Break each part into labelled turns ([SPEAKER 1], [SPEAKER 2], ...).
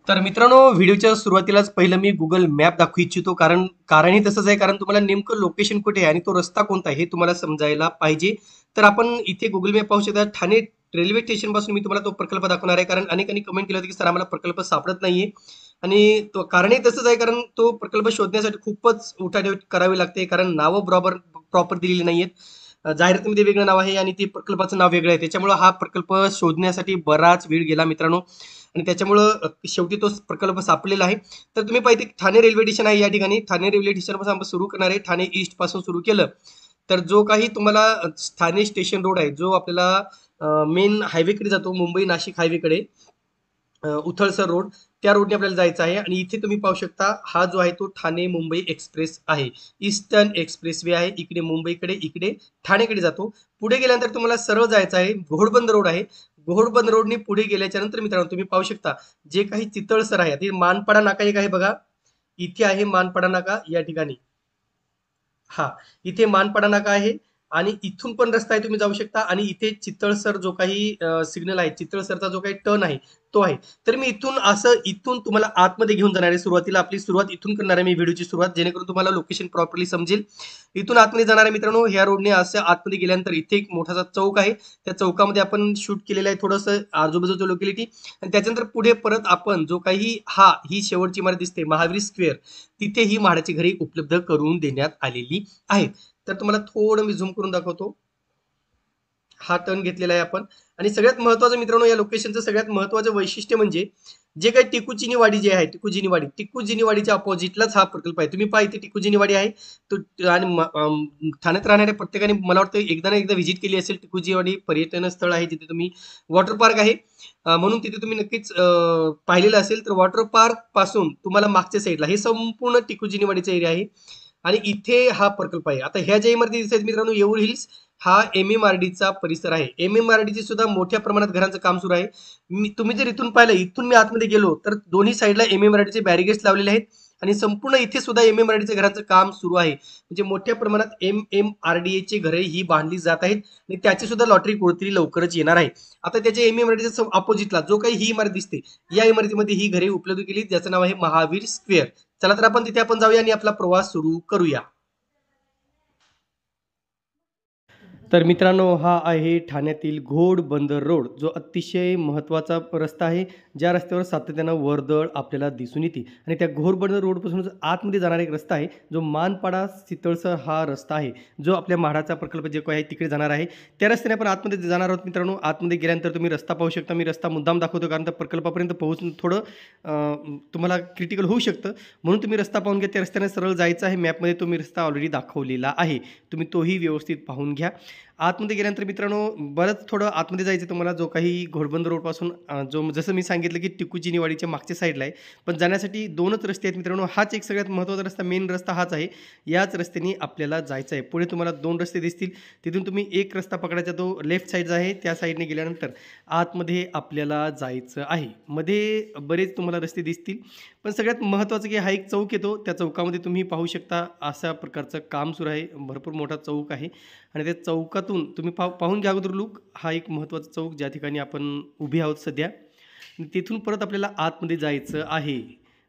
[SPEAKER 1] तर मित्रांनो, व्हिडिओच्या सुरुवातीलाच पहिलं मी गुगल मॅप दाखवू इच्छितो. कारणही तसंच आहे, कारण तुम्हाला नेमकं लोकेशन कुठे आहे आणि तो रस्ता कोणता आहे हे तुम्हाला समजायला पाहिजे. तर आपण इथे गुगल मॅप पाहू शकता. ठाणे रेल्वे स्टेशन पासून मी तुम्हाला तो प्रकल्प दाखवणार आहे. कारण अनेकांनी कमेंट केलं होतं की सर आम्हाला प्रकल्प सापडत नाहीये. आणि तो कारणही तसंच आहे, कारण तो प्रकल्प शोधण्यासाठी खूपच उठाठेव करावी लागते. कारण नावं बरोबर प्रॉपर दिलेली नाहीयेत. जाहिरातीमध्ये वेगळं नाव आहे आणि ते प्रकल्पाचं नाव वेगळं आहे. त्याच्यामुळं हा प्रकल्प शोधण्यासाठी बराच वेळ गेला मित्रांनो. आणि त्याच्यामुळं शेवटी तो प्रकल्प सापडलेला आहे. तर तुम्ही पाहिजे ठाणे रेल्वे स्टेशन आहे या ठिकाणी. ठाणे रेल्वे स्टेशनपासून आपण सुरू करणार आहे. ठाणे ईस्ट पासून सुरू केलं तर जो काही तुम्हाला ठाणे स्टेशन रोड आहे, जो आपल्याला मेन हायवेकडे जातो, मुंबई नाशिक हायवेकडे, उथळसर रोड, त्या रोडने आपल्याला जायचं आहे. आणि इथे तुम्ही पाहू शकता, हा जो आहे तो ठाणे मुंबई एक्सप्रेस आहे. ईस्टर्न एक्सप्रेस वे आहे. इकडे मुंबईकडे, इकडे ठाणेकडे जातो. पुढे गेल्यानंतर तुम्हाला सरळ जायचं आहे. घोडबंदर रोड आहे. घोडबंदर रोडने पुढे गेल्याच्या नंतर मित्रांनो तुम्ही पाहू शकता, जे काही चितळसर आहे, ते मानपाडा नाका एक आहे बघा. इथे आहे मानपाडा नाका या ठिकाणी. हा, इथे मानपाडा नाका आहे. आणि इथून पण रस्ता आहे, तुम्ही जाऊ शकता. आणि इथे चितळसर जो काही सिग्नल आहे, चितळसरचा जो काही टर्न आहे तो आहे. तर मी इथून तुम्हाला आतमध्ये घेऊन जाणार आहे. सुरुवातीला आपली सुरुवात इथून करणार आहे मी, व्हिडिओची सुरुवात, जेणेकरून तुम्हाला लोकेशन प्रॉपरली समजेल. इथून आतमध्ये जाणार आहे मित्रांनो. ह्या रोडने असं आतमध्ये गेल्यानंतर इथे एक मोठासा चौक आहे. त्या चौकामध्ये आपण शूट केलेलं आहे थोडंसं आजूबाजूचं लोकॅलिटी. आणि त्याच्यानंतर पुढे परत आपण जो काही ही शेवटची इमारत दिसते, महावीर स्क्वेअर, तिथे ही म्हाडाची घरे उपलब्ध करून देण्यात आलेली आहेत. तर तुम्हाला थोडं मी झूम करून दाखवतो. हा टर्न घेतलेला आहे आपण. आणि सगळ्यात महत्वाचं मित्रांनो, या लोकेशनचं सगळ्यात महत्वाचं वैशिष्ट्य म्हणजे जे काही टिकूचिनी वाडी जे आहे, टिकूजिनी वाडीच्या अपोजिटलाच हा प्रकल्प आहे. तुम्ही पहा, इथे टिकूजिनी वाडी आहे. तो आणि ठाण्यात राहणाऱ्या प्रत्येकाने मला वाटतं एकदा ना एकदा व्हिजिट केली असेल. टिकूजी वाडी पर्यटन स्थळ आहे, जिथे तुम्ही वॉटर पार्क आहे, म्हणून तिथे तुम्ही नक्कीच पाहिलेलं असेल. तर वॉटर पार्क पासून तुम्हाला मागच्या साईडला हे संपूर्ण टिकूजिनी वाडीचा एरिया आहे. आणि इथे हा प्रकल्प आहे. आता ह्या ज्या इमारती दिसत आहेत मित्रांनो, येऊर हिल्स, हा MMRDचा परिसर आहे. MMRDची सुद्धा मोठ्या प्रमाणात घरांचं काम सुरू आहे. तुम्ही जर इथून पाहिलं, इथून मी आतमध्ये गेलो तर दोन्ही साईडला MMRDचे बॅरिगेट्स लावलेले आहेत. आणि संपूर्ण इथे सुद्धा MMRDचे घरांचं काम सुरू आहे. म्हणजे मोठ्या प्रमाणात MMRDAची घरे ही बांधली जात आहेत. आणि त्याची सुद्धा लॉटरी कोणतरी लवकरच येणार आहे. आता त्याच्या MMRDच्या अपोजिटला जो काही ही इमारत दिसते, या इमारतीमध्ये ही घरे उपलब्ध केली, ज्याचं नाव आहे महावीर स्क्वेअर. चला तर आपण तिथे जाऊया आणि आपला प्रवास सुरू करूया. तर मित्रांनो, हा आहे ठाण्यातील घोडबंदर रोड, जो अतिशय महत्त्वाचा रस्ता आहे, ज्या रस्त्यावर सातत्यानं वर्दळ आपल्याला दिसून येते. आणि त्या घोडबंदर रोडपासूनच आतमध्ये जाणारा एक रस्ता आहे, जो मानपाडा चितळसर हा रस्ता आहे, जो आपल्या म्हाडाचा प्रकल्प जे काही आहे तिकडे जाणार आहे. त्या रस्त्याने आपण आतमध्ये जाणार आहोत मित्रांनो. आतमध्ये गेल्यानंतर तुम्ही रस्ता पाहू शकता. मी रस्ता मुद्दाम दाखवतो, कारण त्या प्रकल्पापर्यंत पोहोचणं थोडं तुम्हाला क्रिटिकल होऊ शकतं, म्हणून तुम्ही रस्ता पाहून घ्या. त्या रस्त्याने सरळ जायचं आहे. मॅपमध्ये तुम्ही रस्ता ऑलरेडी दाखवलेला आहे, तुम्ही तोही व्यवस्थित पाहून घ्या. आतमध्ये गेल्यानंतर मित्रांनो, बरंच थोडं आतमध्ये जायचं तुम्हाला. जो काही घोडबंदर रोडपासून जो जसं मी सांगितलं की टिकूजिनी वाडीच्या मागच्या साईडला आहे, पण जाण्यासाठी दोनच रस्ते आहेत मित्रांनो. हाच एक सगळ्यात महत्त्वाचा रस्ता, मेन रस्ता हाच आहे. याच रस्त्याने आपल्याला जायचं आहे. पुढे तुम्हाला दोन रस्ते दिसतील, तिथून तुम्ही एक रस्ता पकडायचा, तो लेफ्ट साईडचा आहे. त्या साईडने गेल्यानंतर आतमध्ये आपल्याला जायचं आहे. मध्ये बरेच तुम्हाला रस्ते दिसतील, पण सगळ्यात महत्त्वाचं की हा एक चौक येतो. त्या चौकामध्ये तुम्ही पाहू शकता अशा प्रकारचं काम सुरू आहे. भरपूर मोठा चौक आहे. आणि त्या चौकातून तुम्ही पाहून घ्या अगोदर लुक. हा एक महत्त्वाचा चौक, ज्या ठिकाणी आपण उभे आहोत सध्या. तिथून परत आपल्याला आतमध्ये जायचं आहे.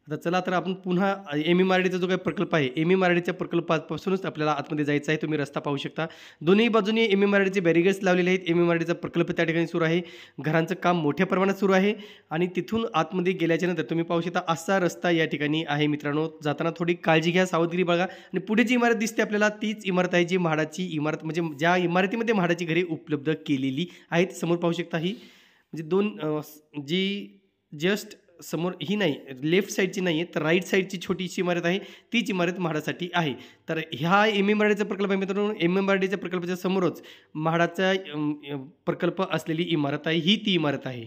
[SPEAKER 1] आता चला तर आपण पुन्हा MMRDचा जो काही प्रकल्प आहे, MMRDच्या प्रकल्पापासूनच आपल्याला आतमध्ये जायचं आहे. तुम्ही रस्ता पाहू शकता. दोन्ही बाजूनी MMRDचे बॅरिगेट्स लावलेले आहेत. MMRDचा प्रकल्प त्या ठिकाणी सुरू आहे. घरांचं काम मोठ्या प्रमाणात सुरू आहे. आणि तिथून आतमध्ये गेल्याच्या नंतर तुम्ही पाहू शकता असा रस्ता या ठिकाणी आहे मित्रांनो. जाताना थोडी काळजी घ्या, सावधगिरी बघा. आणि पुढे जी इमारत दिसते आपल्याला, तीच इमारत आहे जी म्हाडाची इमारत, म्हणजे ज्या इमारतीमध्ये म्हाडाची घरे उपलब्ध केलेली आहेत. समोर पाहू शकता, ही म्हणजे दोन जी जस्ट समोर, ही नाही, लेफ्ट साईडची नाही आहे, तर राईट साईडची छोटीशी इमारत आहे, तीच इमारत म्हाडासाठी आहे. तर ह्या MMRDचा प्रकल्प आहे मित्रांनो. MMRDच्या प्रकल्पाच्या समोरच म्हाडाचा प्रकल्प असलेली इमारत आहे. ही ती इमारत आहे.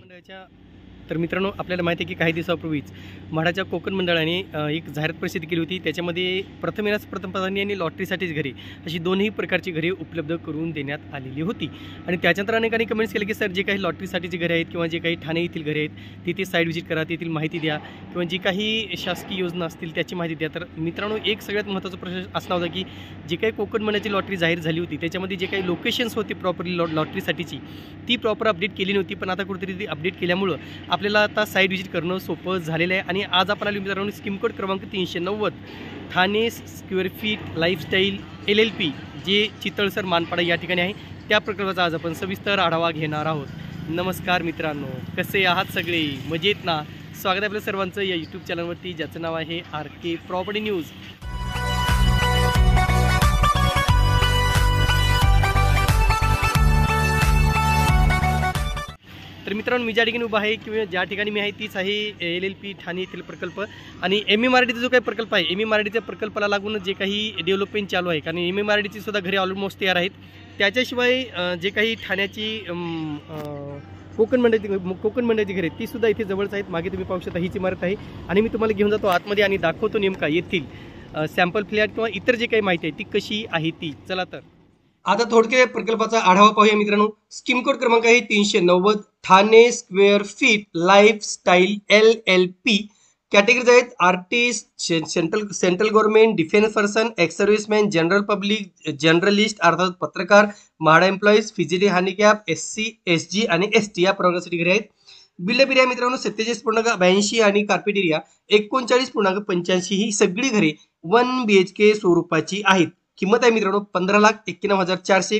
[SPEAKER 1] तर मित्रांनो, आपल्याला माहिती आहे की काही दिवसापूर्वीच म्हाडाच्या कोकण मंडळाने एक जाहिरात प्रसिद्ध केली होती. त्याच्यामध्ये प्रथम प्राधान्य आणि लॉटरीसाठीच घरे, अशी दोन्ही प्रकारची घरे उपलब्ध करून देण्यात आलेली होती. आणि त्याच्यानंतर अनेकांनी कमेंट्स केले की सर, जे काही लॉटरीसाठीची घरे आहेत किंवा जे काही ठाणे येथील घरे आहेत, तिथे साईट व्हिजिट करा, तेथील माहिती द्या, किंवा जी काही शासकीय योजना असतील त्याची माहिती द्या. तर मित्रांनो, एक सगळ्यात महत्त्वाचा प्रश्न असला होता की जे काही कोकण मंडळाची लॉटरी जाहीर झाली होती, त्याच्यामध्ये जे काही लोकेशन्स होती प्रॉपरली लॉटरीसाठीची, ती प्रॉपर अपडेट केली नव्हती. पण आता कुठेतरी ती अपडेट केल्यामुळं आपल्याला आता साईट व्हिजिट करणं सोपं झालेलं आहे आणि आज आपण आलो मित्रांनो स्कीम कोड क्रमांक 390 Thane square feet lifestyle LLP जे चितळसर मानपाडा या ठिकाणी आहे त्या प्रकल्पाचा आज आपण सविस्तर आढावा घेणार आहोत. नमस्कार मित्रांनो, कसे आहात सगळे? मजेत ना? स्वागत आहे आपल्या सर्वांचं या यूट्यूब चॅनलवरती ज्याचं नाव आहे RK प्रॉपर्टी न्यूज. तर मित्रांनो, मी ज्या ठिकाणी उभा आहे किंवा ज्या ठिकाणी मी आहे तीच आहे LLP ठाणे येथील प्रकल्प आणि MMRDचा जो काही प्रकल्प आहे MMRDच्या प्रकल्पाला लागून जे काही डेव्हलपमेंट चालू आहे कारण MMRDची सुद्धा घरे ऑलमोस्ट तयार आहेत. त्याच्याशिवाय जे काही ठाण्याची कोकण मंडळाची घरे ती सुद्धा इथे जवळच आहेत. मागे तुम्ही पाहू शकता हीच इमारत आहे आणि मी तुम्हाला घेऊन जातो आतमध्ये आणि दाखवतो नेमका येथील सॅम्पल फ्लॅट किंवा इतर जे काही माहिती आहे ती कशी आहे ती. चला तर आता थोडक्यात प्रकल्पाचा आढावा पाहूया मित्रांनो. स्कीम कोड क्रमांक आहे 390 Thane square feet lifestyle LLP. Categories आहेत artist, central government, defence person, ex serviceman, general public, journalist अर्थात पत्रकार, MHADA employees, physically handicap, SC SG आणि ST या प्रवर्गासाठी घरे आहेत. बिल्डअप एरिया मित्रांनो 47.82 आणि कार्पेट एरिया 39.85 ही सगळी घरे 1 BHK स्वरूपाची आहेत. किंमत आहे मित्रांनो 15,91,400.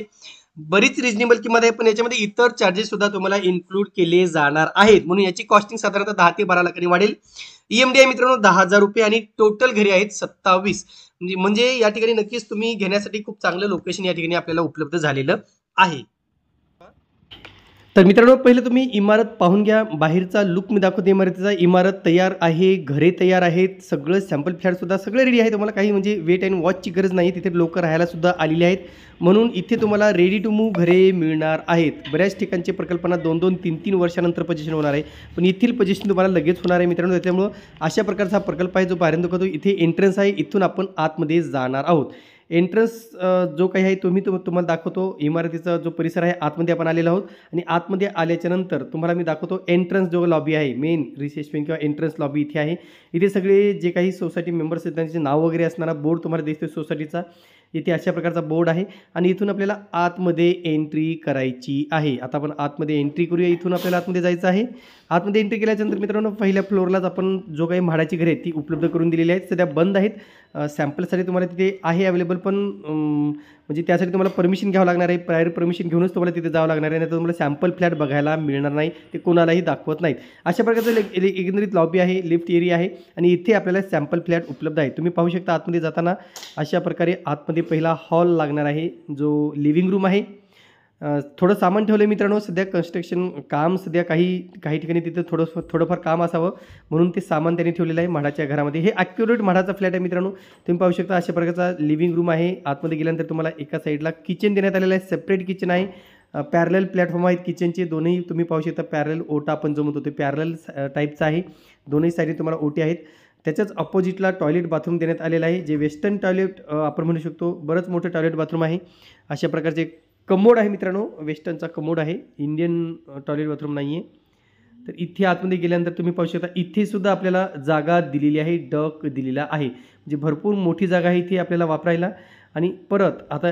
[SPEAKER 1] बरीच रिजनेबल किंमत आहे, पण याच्यामध्ये इतर चार्जेस सुद्धा तुम्हाला इन्क्लूड केले जाणार आहेत म्हणून याची कॉस्टिंग साधारणतः 10 ते 12 लाखांनी वाढेल. EMD आहे मित्रांनो 10,000 रुपये आणि टोटल घरे आहेत 27. म्हणजे या ठिकाणी नक्कीच तुम्ही घेण्यासाठी खूप चांगलं लोकेशन या ठिकाणी आपल्याला उपलब्ध झालेलं आहे. तर मित्रांनो, पहिलं तुम्ही इमारत पाहून घ्या. बाहेरचा लुक मी दाखवते इमारतीचा. इमारत तयार आहे, घरे तयार आहेत, सगळं सॅम्पल फ्लॅट सुद्धा सगळं रेडी आहे. तुम्हाला काही म्हणजे वेट अँड वॉचची गरज नाही. तिथे लोक राहायला सुद्धा आलेले आहेत म्हणून इथे तुम्हाला रेडी टू मूव्ह घरे मिळणार आहेत. बऱ्याच ठिकाणचे प्रकल्पांना 2-2, 3-3 वर्षानंतर पोझिशन होणार आहे, पण येथील पोझिशन तुम्हाला लगेच होणार आहे मित्रांनो. त्याच्यामुळं अशा प्रकारचा प्रकल्प आहे जो बाहेरून दाखवतो. इथे एंट्रन्स आहे, इथून आपण आतमध्ये जाणार आहोत. एंट्रन्स जो काही आहे तुम्हाला दाखवतो. इमारतीचा जो परिसर आहे आतमध्ये आपण आलेलो आहोत आणि आतमध्ये आल्याच्या नंतर तुम्हाला मी दाखवतो एंट्रन्स जो लॉबी आहे, मेन रिसेप्शन किंवा एंट्रन्स लॉबी इथे आहे. इथे सगळे जे काही सोसायटी मेंबर्स आहेत त्यांचे नाव वगैरे असणारा बोर्ड तुम्हाला दिसतो सोसायटीचा. इथे अशा प्रकारचा बोर्ड आहे आणि इथून आपल्याला आतमध्ये एंट्री करायची आहे. आता आपण आतमध्ये एंट्री करूया. इथून आपल्याला आतमध्ये जायचं आहे. आतमध्ये एंट्री केल्यानंतर मित्रांनो पहिल्या फ्लोअरलाच आपण जो काही म्हाडाची घरे ती उपलब्ध करून दिलेली आहेत. सध्या बंद आहेत. सॅम्पलसाठी तुम्हाला तिथे आहे अवेलेबल, पण म्हणजे त्यासाठी तुम्हाला परमिशन घ्यावं लागणार आहे. प्रायर परमिशन घेऊनच तुम्हाला तिथे जावं लागणार आहे, नाही तर तुम्हाला सॅम्पल फ्लॅट बघायला मिळणार नाही. ते कोणालाही दाखवत नाहीत. अशा प्रकारचं एकंदरीत लॉबी आहे, लिफ्ट एरिया आहे आणि इथे आपल्याला सॅम्पल फ्लॅट उपलब्ध आहे. तुम्ही पाहू शकता आतमध्ये जाताना अशा प्रकारे आतमध्ये पहिला हॉल लागणार आहे जो लिव्हिंग रूम आहे. थोडं सामान ठेवलं मित्रांनो. सध्या कन्स्ट्रक्शन काम सध्या काही ठिकाणी तिथं थोडंफार काम असावं म्हणून ते सामान त्यांनी ठेवलेलं आहे म्हाडाच्या घरामध्ये. हे ॲक्युरेट म्हाडाचा फ्लॅट आहे मित्रांनो. तुम्ही पाहू शकता अशा प्रकारचा लिव्हिंग रूम आहे. आतमध्ये गेल्यानंतर तुम्हाला एका साईडला किचन देण्यात आलेलं आहे. सेपरेट किचन आहे. पॅरल प्लॅटफॉर्म आहेत किचनचे दोन्ही. तुम्ही पाहू शकता पॅरल ओटा आपण जो म्हणतो ते पॅरल टाईपचा आहे. दोन्ही साईडने तुम्हाला ओटे आहेत. त्याच्याच अपोजिटला टॉयलेट बाथरूम देण्यात आलेलं आहे जे वेस्टर्न टॉयलेट आपण म्हणू शकतो. बरंच मोठं टॉयलेट बाथरूम आहे. अशा प्रकारचे कमोड आहे मित्रांनो. वेस्टर्नचा कमोड आहे, इंडियन टॉयलेट बाथरूम नाही आहे. तर इथे आतमध्ये गेल्यानंतर तुम्ही पाहू शकता इथे सुद्धा आपल्याला जागा दिलेली आहे, डक दिलेला आहे. म्हणजे भरपूर मोठी जागा आहे इथे आपल्याला वापरायला. आणि परत आता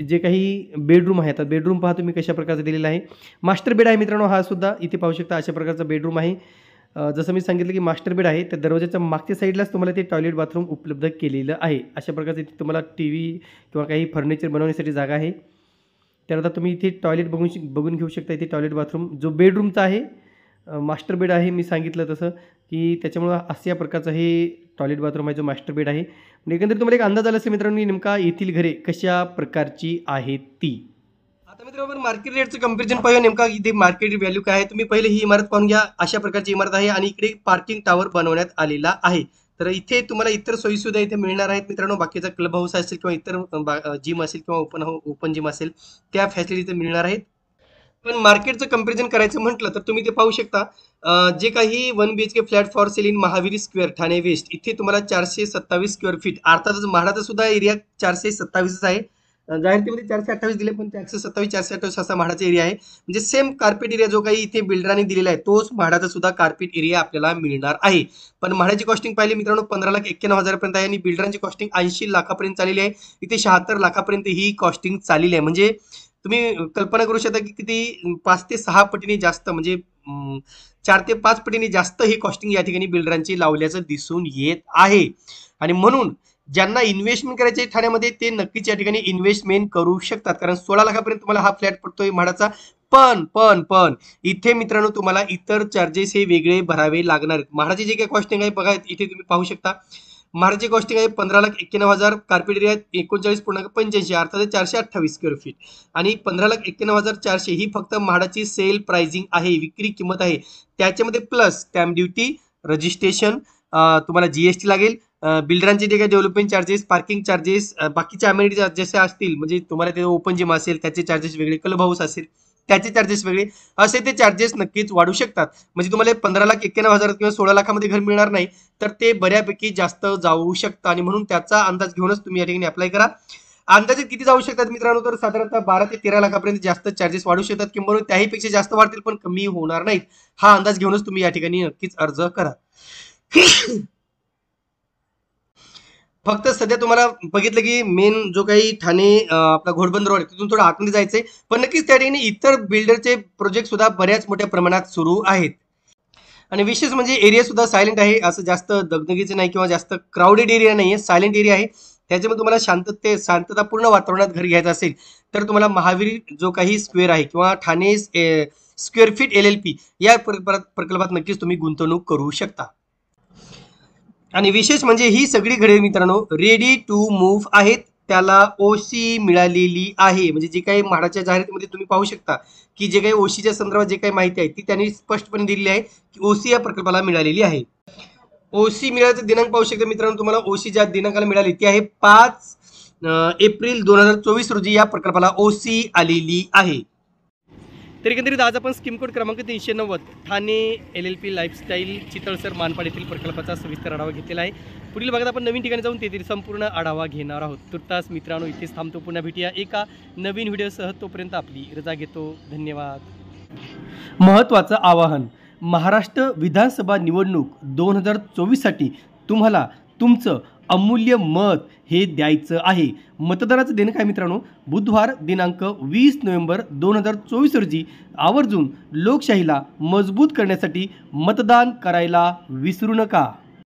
[SPEAKER 1] जे काही बेडरूम आहे, आता बेडरूम पहा तुम्ही कशा प्रकारचा दिलेला आहे. मास्टर बेड आहे मित्रांनो हा सुद्धा. इथे पाहू शकता अशा प्रकारचा बेडरूम आहे. जसं मी सांगितलं की मास्टर बेड आहे त्या दरवाजाच्या मागच्या साईडलाच तुम्हाला ते टॉयलेट बाथरूम उपलब्ध केलेलं आहे. अशा प्रकारचं इथे तुम्हाला TV किंवा काही फर्निचर बनवण्यासाठी जागा आहे. त्यानंतर तुम्ही इथे टॉयलेट बघून घेऊ शकता. इथे टॉयलेट बाथरूम जो बेडरूमचा आहे, मास्टर बेड आहे मी सांगितलं तसं की त्याच्यामुळं अशा प्रकारचं हे टॉयलेट बाथरूम आहे जो मास्टर बेड आहे. म्हणजे एकंदरीत तुम्हाला एक अंदाज आला असेल मित्रांनो नेमका येथील घरे कशा प्रकारची आहेत ती. आता मित्रांनो मार्केट रेटचं कंपॅरिझन पाहूया नेमका इथे मार्केट व्हॅल्यू काय आहे. तुम्ही पहिले ही इमारत पाहून घ्या. अशा प्रकारची इमारत आहे आणि इकडे पार्किंग टॉवर बनवण्यात आलेला आहे. तर इथे तुम्हाला इतर सोयीसुविधा इथे मिळणार आहेत मित्रांनो. बाकीचा क्लब हाऊस असेल किंवा इतर जिम असेल किंवा ओपन जिम असेल त्या फॅसिलिटी मिळणार आहेत. पण मार्केटचं कंपॅरिझन करायचं म्हटलं तर तुम्ही ते पाहू शकता जे काही 1 BHK flat for sale in Mahavir square Thane west इथे तुम्हाला 427 स्क्वेअर फीट. अर्थातच म्हाडाचा सुद्धा एरिया 427 आहे. जाहिरातीमध्ये 428 दिले पण 427 428 असा म्हाडाचा एरिया आहे. म्हणजे सेम कार्पेट एरिया जो काही इथे बिल्डरांनी दिलेला आहे तोच म्हाडाचा सुद्धा कार्पेट एरिया आपल्याला मिळणार आहे. पण म्हाडाची कॉस्टिंग पाहिली मित्रांनो 15,91,000 पर्यंत आहे आणि बिल्डरांची कॉस्टिंग 80 लाखापर्यंत चाललेली आहे. इथे 76 लाखापर्यंत ही कॉस्टिंग चाललेली आहे. म्हणजे तुम्ही कल्पना करू शकता की किती 5 ते 6 पटीने जास्त म्हणजे 4 ते 5 पटीने जास्त ही कॉस्टिंग या ठिकाणी बिल्डरांची लावल्याचं दिसून येत आहे. आणि म्हणून ज्यांना इन्व्हेस्टमेंट करायचे आहे ठाण्यामध्ये ते नक्कीच या ठिकाणी इन्व्हेस्टमेंट करू शकतात, कारण 16 लाखापर्यंत तुम्हाला हा फ्लॅट पडतोय म्हाडाचा. पण इथे मित्रांनो तुम्हाला इतर चार्जेस हे वेगळे भरावे लागणार आहेत. म्हाडाची जे काही कॉस्टिंग आहे बघा, इथे तुम्ही पाहू शकता. म्हाडाची कॉस्टिंग आहे 15,91,000, कार्पेट एरिया 39.85, अर्थात 428 स्क्वेअर फीट. आणि 15,91,400 ही फक्त म्हाडाची सेल प्राइसिंग आहे, विक्री किंमत आहे. त्याच्यामध्ये प्लस स्टॅम्प ड्युटी, रजिस्ट्रेशन, तुम्हाला जीएसटी लागेल, बिल्डरांचे जे काही डेव्हलपमेंट चार्जेस, पार्किंग चार्जेस, बाकीच्या अमेनिटी जसे असतील, म्हणजे तुम्हाला ते ओपन जिम असेल त्याचे चार्जेस वेगळे, क्लब हाऊस असेल त्याचे चार्जेस वेगळे, असे ते चार्जेस नक्कीच वाढू शकतात. म्हणजे तुम्हाला 15,91,000 किंवा 16 लाखामध्ये घर मिळणार नाही, तर ते बऱ्यापैकी जास्त जाऊ शकतं. आणि म्हणून त्याचा अंदाज घेऊनच तुम्ही या ठिकाणी अप्लाय करा. अंदाजे किती जाऊ शकतात मित्रांनो, तर साधारणतः 12 ते 13 लाखापर्यंत जास्त चार्जेस वाढू शकतात, किंवा त्याहीपेक्षा जास्त वाढतील पण कमी होणार नाहीत. हा अंदाज घेऊनच तुम्ही या ठिकाणी नक्कीच अर्ज करा. फक्त सध्या तुम्हाला बघितलं की मेन जो काही ठाणे आपला घोडबंदर रोड आहे तिथून थोडं आतमध्ये जायचंय, पण नक्कीच त्या ठिकाणी इतर बिल्डरचे प्रोजेक्ट सुद्धा बऱ्याच मोठ्या प्रमाणात सुरू आहेत. आणि विशेष म्हणजे एरिया सुद्धा सायलेंट आहे, असं जास्त दगदगीचं नाही किंवा जास्त क्राऊडेड एरिया नाहीये, सायलेंट एरिया आहे. त्याच्यामुळे तुम्हाला शांततापूर्ण वातावरणात घर घ्यायचं असेल तर तुम्हाला महावीर जो काही स्क्वेअर आहे किंवा ठाणे स्क्वेअर फीट LLP या प्रकल्पात नक्कीच तुम्ही गुंतवणूक करू शकता. आणि विशेष म्हणजे ही सगळी घरे मित्रांनो रेडी टू मूव्ह आहेत, त्याला ओसी मिळालेली आहे. म्हणजे जे काही म्हाडाच्या जाहिरातीमध्ये तुम्ही पाहू शकता की जे काही ओसीच्या संदर्भात जे काही माहिती आहे ती त्यांनी स्पष्टपणे दिलेली आहे की ओसी या प्रकल्पाला मिळालेली आहे. ओसी मिळायचा दिनांक पाहू शकता मित्रांनो, तुम्हाला ओसी ज्या दिनांकाला मिळाली ती आहे 5 एप्रिल 2024 रोजी या प्रकल्पाला ओसी आलेली आहे. तर एकंदरीत आज आपण स्कीम कोड क्रमांक 390 ठाणे LLP लाईफस्टाईल चितळसर मानपाड येथील प्रकल्पाचा सविस्तर आढावा घेतलेला आहे. पुढील भागात आपण नवीन ठिकाणी जाऊन तेथील संपूर्ण आढावा घेणार आहोत. तुर्तास मित्रांनो इथेच थांबतो, पुन्हा भेटूया एका नवीन व्हिडिओसह. तोपर्यंत आपली रजा घेतो. धन्यवाद. महत्त्वाचं आवाहन: महाराष्ट्र विधानसभा निवडणूक 2024 साठी तुम्हाला तुमचं अमूल्य मत हे द्यायचं आहे. मतदानाचं दिनांक आहे मित्रांनो बुधवार दिनांक 20 नोव्हेंबर 2024 रोजी. आवर्जून लोकशाहीला मजबूत करण्यासाठी मतदान करायला विसरू नका.